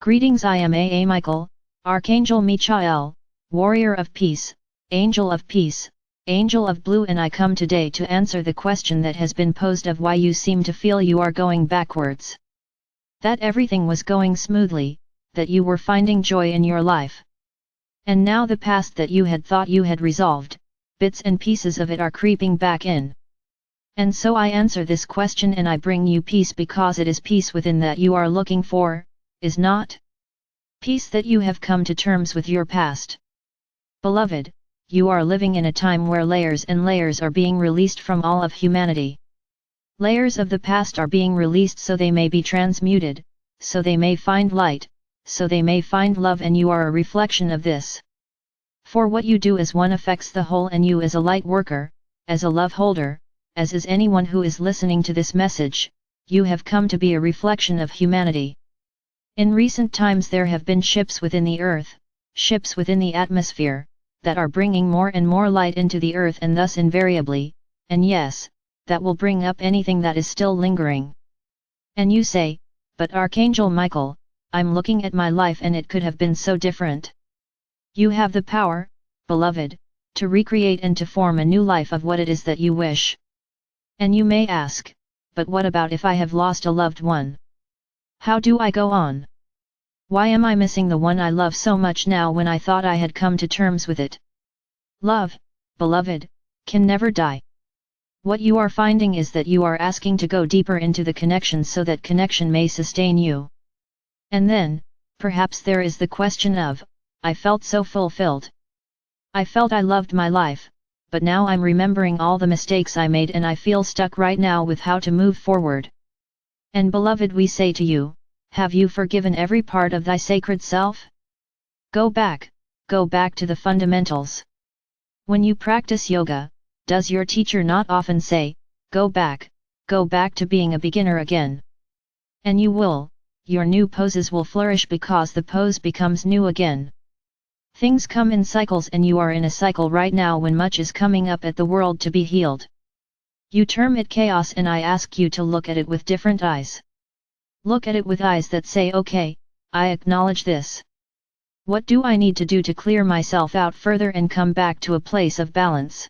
Greetings, I am A. Michael, Archangel Michael, Warrior of Peace, Angel of Peace, Angel of Blue, and I come today to answer the question that has been posed of why you seem to feel you are going backwards. That everything was going smoothly, that you were finding joy in your life. And now the past that you had thought you had resolved, bits and pieces of it are creeping back in. And so I answer this question and I bring you peace, because it is peace within that you are looking for, is not? Peace that you have come to terms with your past. Beloved, you are living in a time where layers and layers are being released from all of humanity. Layers of the past are being released so they may be transmuted, so they may find light, so they may find love, and you are a reflection of this. For what you do as one affects the whole, and you as a light worker, as a love holder, as is anyone who is listening to this message, you have come to be a reflection of humanity. In recent times there have been ships within the earth, ships within the atmosphere, that are bringing more and more light into the earth, and thus invariably, and yes, that will bring up anything that is still lingering. And you say, but Archangel Michael, I'm looking at my life and it could have been so different. You have the power, beloved, to recreate and to form a new life of what it is that you wish. And you may ask, but what about if I have lost a loved one? How do I go on? Why am I missing the one I love so much now when I thought I had come to terms with it? Love, beloved, can never die. What you are finding is that you are asking to go deeper into the connection so that connection may sustain you. And then, perhaps there is the question of, I felt so fulfilled. I felt I loved my life, but now I'm remembering all the mistakes I made and I feel stuck right now with how to move forward. And beloved, we say to you, have you forgiven every part of thy sacred self? Go back to the fundamentals. When you practice yoga, does your teacher not often say, go back to being a beginner again? And you will, your new poses will flourish because the pose becomes new again. Things come in cycles and you are in a cycle right now when much is coming up at the world to be healed. You term it chaos and I ask you to look at it with different eyes. Look at it with eyes that say, okay, I acknowledge this. What do I need to do to clear myself out further and come back to a place of balance?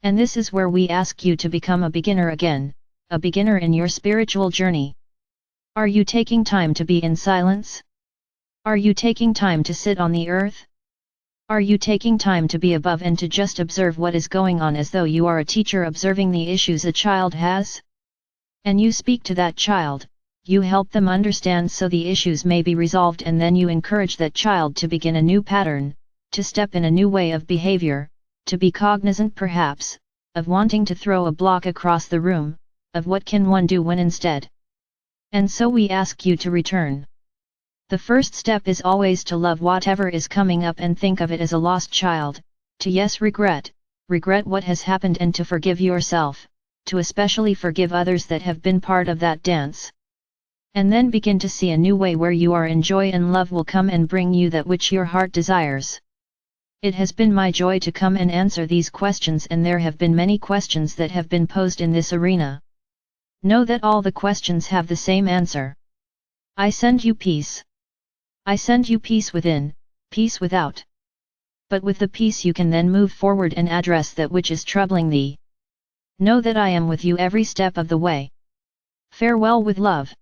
And this is where we ask you to become a beginner again, a beginner in your spiritual journey. Are you taking time to be in silence? Are you taking time to sit on the earth? Are you taking time to be above and to just observe what is going on as though you are a teacher observing the issues a child has? And you speak to that child, you help them understand so the issues may be resolved, and then you encourage that child to begin a new pattern, to step in a new way of behavior, to be cognizant perhaps, of wanting to throw a block across the room, of what can one do when instead. And so we ask you to return. The first step is always to love whatever is coming up and think of it as a lost child, to regret what has happened, and to forgive yourself, to especially forgive others that have been part of that dance. And then begin to see a new way where you are in joy, and love will come and bring you that which your heart desires. It has been my joy to come and answer these questions, and there have been many questions that have been posed in this arena. Know that all the questions have the same answer. I send you peace. I send you peace within, peace without. But with the peace you can then move forward and address that which is troubling thee. Know that I am with you every step of the way. Farewell with love.